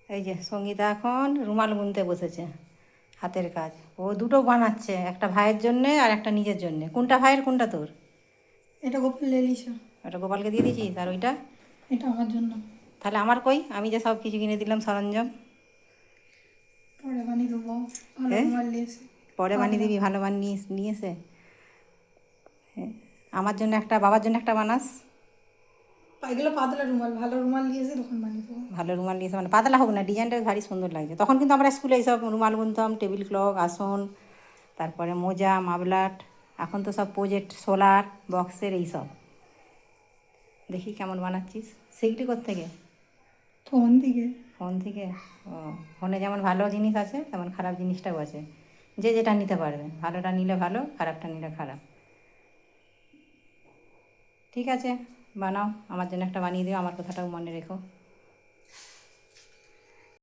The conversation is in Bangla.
এই যে সঙ্গীতা এখন রুমাল বুনতে বসেছে, হাতের কাজ। ও দুটো বানাচ্ছে, একটা ভাইয়ের জন্যে আর একটা নিজের জন্যে। কোনটা ভাইয়ের, কোনটা তোর? এটা গোপাল লেলিসা। ওটা গোপালকে দিয়ে দিয়েছিস, আর ওইটা? এটা আমার জন্য। তাহলে আমার কই? আমি যে সব কিছু কিনে দিলাম সরঞ্জাম। পরে বানিয়ে দেবো, ভালো হ্যাঁ, রুমাল নিয়েছে। পরে বানিয়ে পাতলা। দিবি, ভালো মান নিয়েছে। আমার জন্য একটা, বাবার জন্য একটা বানাস। এগুলো পাতলা রুমাল, ভালো রুমাল নিয়েছে তখন বানিয়ে দেবো। ভালো রুমাল নিয়েছে মানে পাতলা হোক না, ডিজাইনটা ভারী সুন্দর লাগছে। তখন কিন্তু আমরা স্কুলে এইসব রুমাল বুনতাম, টেবিল ক্লক, আসন, তারপরে মোজা, মাফলার। এখন তো সব প্রোজেক্ট, সোলার বক্সের এইসব। দেখি কেমন বানাচ্ছিস, শিখলি কোত্থেকে? ফোন থেকে। ফোন থেকে? ও, ফোনে যেমন ভালো জিনিস আছে তেমন খারাপ জিনিসটাও আছে। যে যেটা নিতে পারবে, ভালোটা নিলে ভালো, খারাপটা নিলে খারাপ। ঠিক আছে, বানাও, আমার জন্য একটা বানিয়ে দিও, আমার কথাটাও মনে রেখো।